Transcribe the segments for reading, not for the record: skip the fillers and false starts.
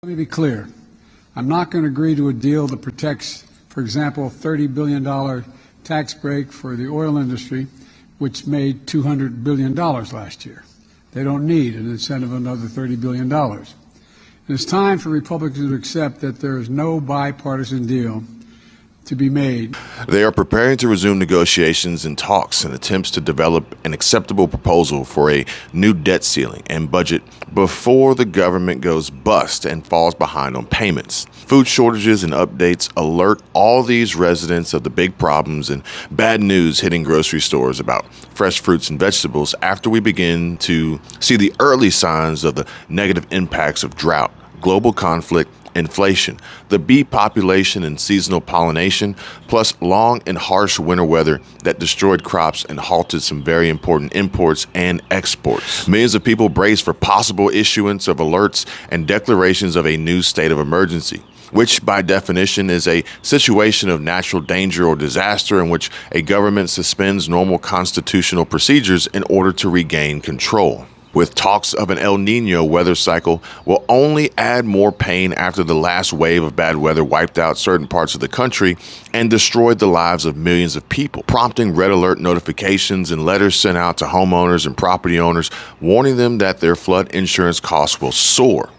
Let me be clear. I'm not going to agree to a deal that protects, for example, a $30 billion tax break for the oil industry, which made $200 billion last year. They don't need an incentive of another $30 billion. And it's time for Republicans to accept that there is no bipartisan deal to be made. They are preparing to resume negotiations and talks in attempts to develop an acceptable proposal for a new debt ceiling and budget before the government goes bust and falls behind on payments. Food shortages and updates alert all these residents of the big problems and bad news hitting grocery stores about fresh fruits and vegetables after we begin to see the early signs of the negative impacts of drought, global conflict, inflation, the bee population and seasonal pollination, plus long and harsh winter weather that destroyed crops and halted some very important imports and exports. Millions of people brace for possible issuance of alerts and declarations of a new state of emergency, which by definition is a situation of natural danger or disaster in which a government suspends normal constitutional procedures in order to regain control. With talks of an El Nino weather cycle will only add more pain after the last wave of bad weather wiped out certain parts of the country and destroyed the lives of millions of people, prompting red alert notifications and letters sent out to homeowners and property owners warning them that their flood insurance costs will soar,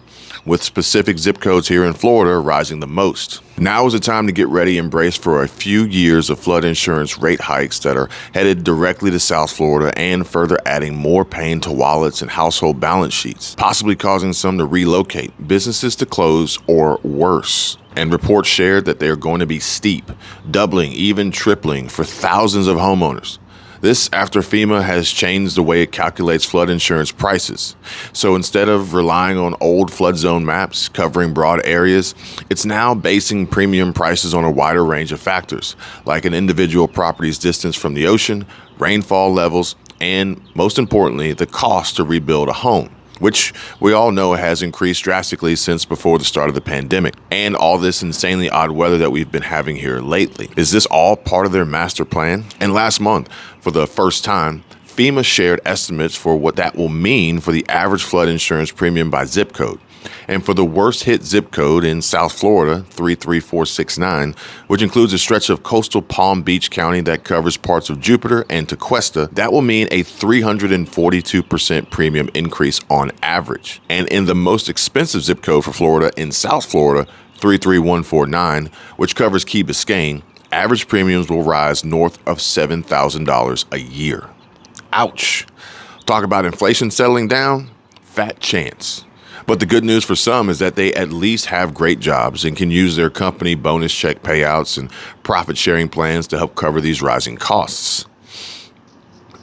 with specific zip codes here in Florida rising the most. Now is the time to get ready and brace for a few years of flood insurance rate hikes that are headed directly to South Florida and further adding more pain to wallets and household balance sheets, possibly causing some to relocate, businesses to close, or worse. And reports shared that they are going to be steep, doubling, even tripling for thousands of homeowners. This after FEMA has changed the way it calculates flood insurance prices. So instead of relying on old flood zone maps covering broad areas, it's now basing premium prices on a wider range of factors, like an individual property's distance from the ocean, rainfall levels, and most importantly, the cost to rebuild a home, which we all know has increased drastically since before the start of the pandemic, and all this insanely odd weather that we've been having here lately. Is this all part of their master plan? And last month, for the first time, FEMA shared estimates for what that will mean for the average flood insurance premium by zip code. And for the worst hit zip code in South Florida, 33469, which includes a stretch of coastal Palm Beach County that covers parts of Jupiter and Tequesta, that will mean a 342% premium increase on average. And in the most expensive zip code for Florida in South Florida, 33149, which covers Key Biscayne, average premiums will rise north of $7,000 a year. Ouch. Talk about inflation settling down? Fat chance. But the good news for some is that they at least have great jobs and can use their company bonus check payouts and profit sharing plans to help cover these rising costs.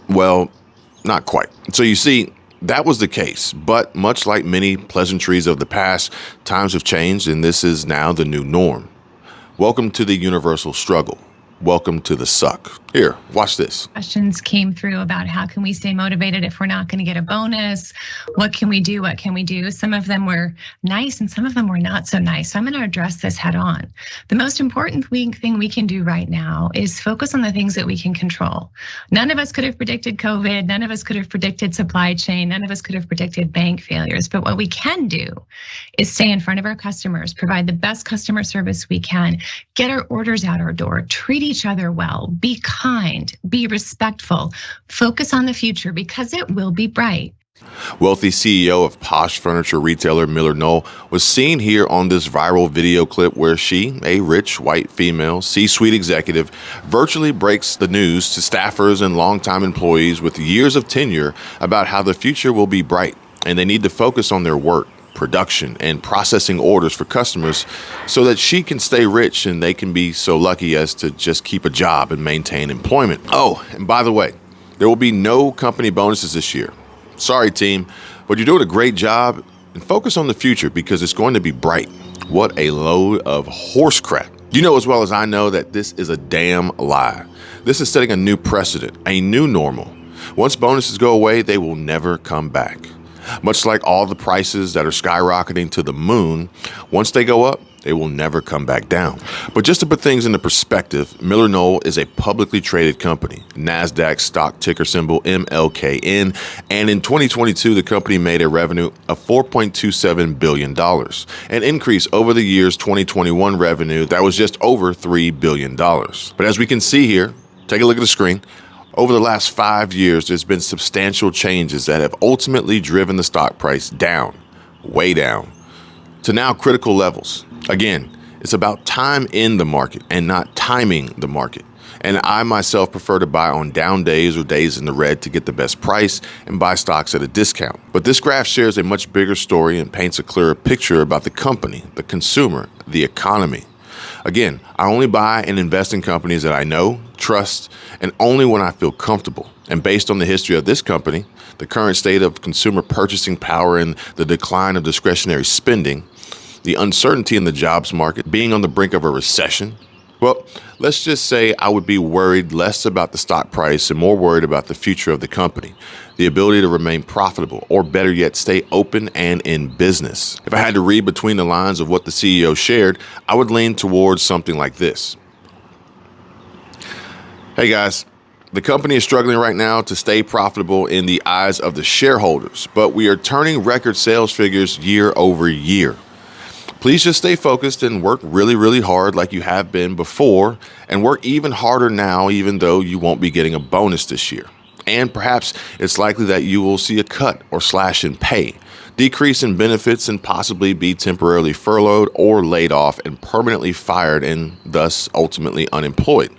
Well, not quite. So you see, that was the case. But much like many pleasantries of the past, times have changed and this is now the new norm. Welcome to the universal struggle. Welcome to the suck. Here, watch this. Questions came through about how can we stay motivated if we're not going to get a bonus? What can we do? What can we do? Some of them were nice and some of them were not so nice. So I'm going to address this head on. The most important thing we can do right now is focus on the things that we can control. None of us could have predicted COVID. None of us could have predicted supply chain. None of us could have predicted bank failures. But what we can do is stay in front of our customers, provide the best customer service we can, get our orders out our door, treat each other well, be kind, be respectful, focus on the future because it will be bright. Wealthy CEO of posh furniture retailer Miller Knoll was seen here on this viral video clip where she, a rich white female C-suite executive, virtually breaks the news to staffers and longtime employees with years of tenure about how the future will be bright and they need to focus on their work, production, and processing orders for customers so that she can stay rich and they can be so lucky as to just keep a job and maintain employment. Oh, and by the way, there will be no company bonuses this year. Sorry, team, but you're doing a great job and focus on the future because it's going to be bright. What a load of horse crap. You know as well as I know that this is a damn lie. This is setting a new precedent, a new normal. Once bonuses go away, they will never come back. Much like all the prices that are skyrocketing to the moon, once they go up, They will never come back down. But just to put things into perspective, Miller Knoll is a publicly traded company, NASDAQ stock ticker symbol MLKN, and in 2022, the company made a revenue of $4.27 billion, an increase over the year's 2021 revenue that was just over $3 billion. But as we can see here, take a look at the screen, over the last 5 years, there's been substantial changes that have ultimately driven the stock price down, way down, to now critical levels. Again, it's about time in the market and not timing the market. And I myself prefer to buy on down days or days in the red to get the best price and buy stocks at a discount. But this graph shares a much bigger story and paints a clearer picture about the company, the consumer, the economy. Again, I only buy and invest in companies that I know, trust, and only when I feel comfortable. And based on the history of this company, the current state of consumer purchasing power and the decline of discretionary spending, the uncertainty in the jobs market, being on the brink of a recession, well, let's just say I would be worried less about the stock price and more worried about the future of the company, the ability to remain profitable, or better yet, stay open and in business. If I had to read between the lines of what the CEO shared, I would lean towards something like this. Hey guys, the company is struggling right now to stay profitable in the eyes of the shareholders, but we are turning record sales figures year over year. Please just stay focused and work really, really hard like you have been before, and work even harder now, even though you won't be getting a bonus this year. And perhaps it's likely that you will see a cut or slash in pay, decrease in benefits, and possibly be temporarily furloughed or laid off and permanently fired and thus ultimately unemployed.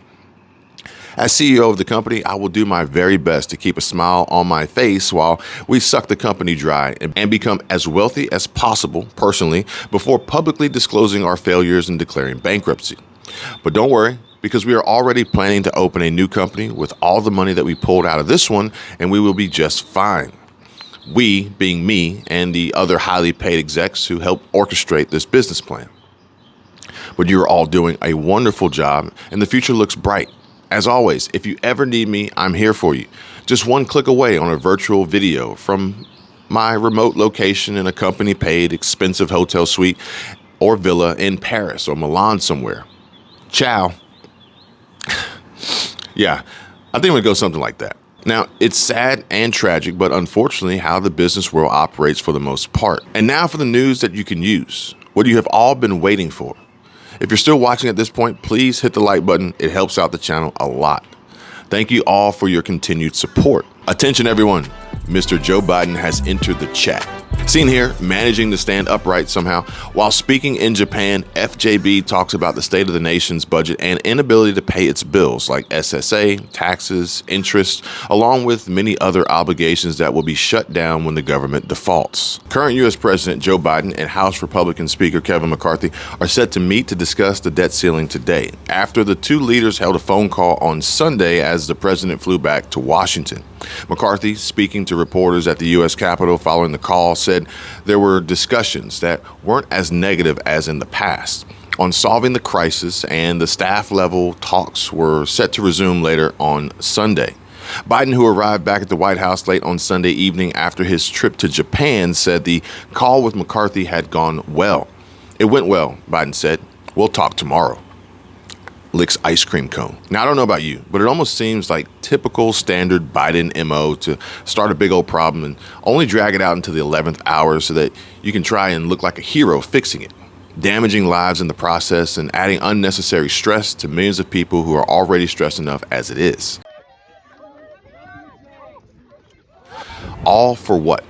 As CEO of the company, I will do my very best to keep a smile on my face while we suck the company dry and become as wealthy as possible personally before publicly disclosing our failures and declaring bankruptcy. But don't worry, because we are already planning to open a new company with all the money that we pulled out of this one, and we will be just fine. We, being me and the other highly paid execs who helped orchestrate this business plan. But you are all doing a wonderful job, and the future looks bright. As always, if you ever need me, I'm here for you. Just one click away on a virtual video from my remote location in a company-paid, expensive hotel suite or villa in Paris or Milan somewhere. Ciao. Yeah, I think it would go something like that. Now, it's sad and tragic, but unfortunately how the business world operates for the most part. And now for the news that you can use, what you have all been waiting for. If you're still watching at this point, please hit the like button. It helps out the channel a lot. Thank you all for your continued support. Attention everyone, Mr. Joe Biden has entered the chat. Seen here, managing to stand upright somehow. While speaking in Japan, FJB talks about the state of the nation's budget and inability to pay its bills like SSA, taxes, interest, along with many other obligations that will be shut down when the government defaults. Current U.S. President Joe Biden and House Republican Speaker Kevin McCarthy are set to meet to discuss the debt ceiling today, after the two leaders held a phone call on Sunday as the president flew back to Washington. McCarthy, speaking to reporters at the U.S. Capitol following the call, said there were discussions that weren't as negative as in the past on solving the crisis, and the staff level talks were set to resume later on Sunday. Biden, who arrived back at the White House late on Sunday evening after his trip to Japan, said the call with McCarthy had gone well. It went well, Biden said. We'll talk tomorrow. Licks ice cream cone. Now, I don't know about you, but it almost seems like typical standard Biden MO to start a big old problem and only drag it out into the 11th hour so that you can try and look like a hero fixing it, damaging lives in the process and adding unnecessary stress to millions of people who are already stressed enough as it is. All for what?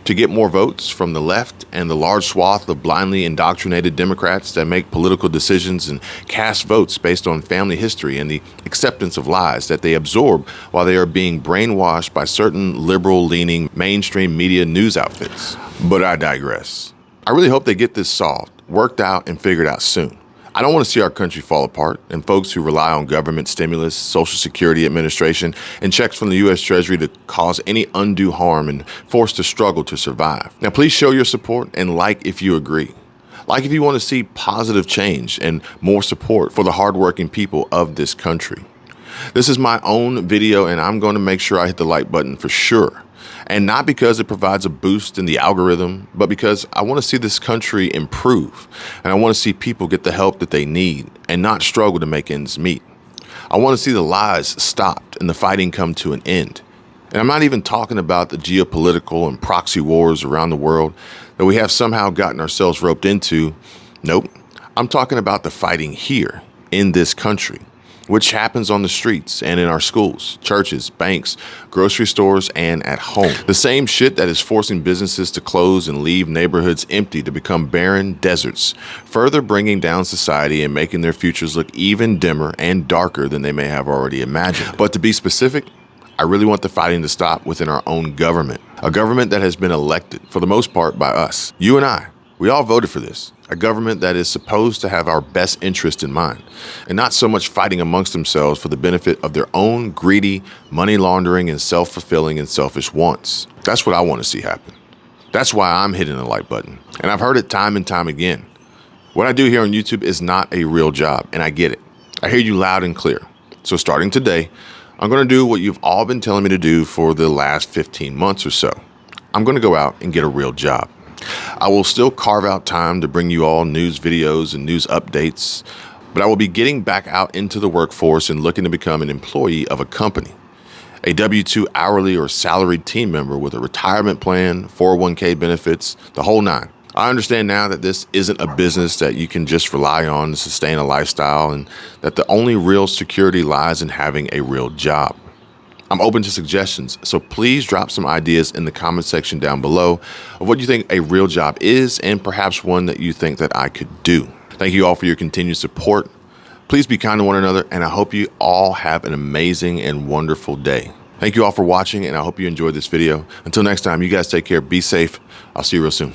To get more votes from the left and the large swath of blindly indoctrinated Democrats that make political decisions and cast votes based on family history and the acceptance of lies that they absorb while they are being brainwashed by certain liberal-leaning mainstream media news outfits. But I digress. I really hope they get this solved, worked out, and figured out soon. I don't want to see our country fall apart and folks who rely on government stimulus, Social Security Administration, and checks from the U.S. Treasury to cause any undue harm and forced to struggle to survive. Now, please show your support and like if you agree. Like if you want to see positive change and more support for the hardworking people of this country. This is my own video, and I'm going to make sure I hit the like button for sure. And not because it provides a boost in the algorithm, but because I want to see this country improve. And I want to see people get the help that they need and not struggle to make ends meet. I want to see the lies stopped and the fighting come to an end. And I'm not even talking about the geopolitical and proxy wars around the world that we have somehow gotten ourselves roped into. Nope. I'm talking about the fighting here in this country, which happens on the streets and in our schools, churches, banks, grocery stores, and at home. The same shit that is forcing businesses to close and leave neighborhoods empty to become barren deserts, further bringing down society and making their futures look even dimmer and darker than they may have already imagined. But to be specific, I really want the fighting to stop within our own government, a government that has been elected, for the most part, by us. You and I, we all voted for this. A government that is supposed to have our best interest in mind and not so much fighting amongst themselves for the benefit of their own greedy, money laundering, and self-fulfilling and selfish wants. That's what I want to see happen. That's why I'm hitting the like button. And I've heard it time and time again. What I do here on YouTube is not a real job, and I get it. I hear you loud and clear. So starting today, I'm going to do what you've all been telling me to do for the last 15 months or so. I'm going to go out and get a real job. I will still carve out time to bring you all news videos and news updates, but I will be getting back out into the workforce and looking to become an employee of a company, a W-2 hourly or salaried team member with a retirement plan, 401k benefits, the whole nine. I understand now that this isn't a business that you can just rely on to sustain a lifestyle, and that the only real security lies in having a real job. I'm open to suggestions, so please drop some ideas in the comment section down below of what you think a real job is and perhaps one that you think that I could do. Thank you all for your continued support. Please be kind to one another, and I hope you all have an amazing and wonderful day. Thank you all for watching, and I hope you enjoyed this video. Until next time, you guys take care, be safe. I'll see you real soon.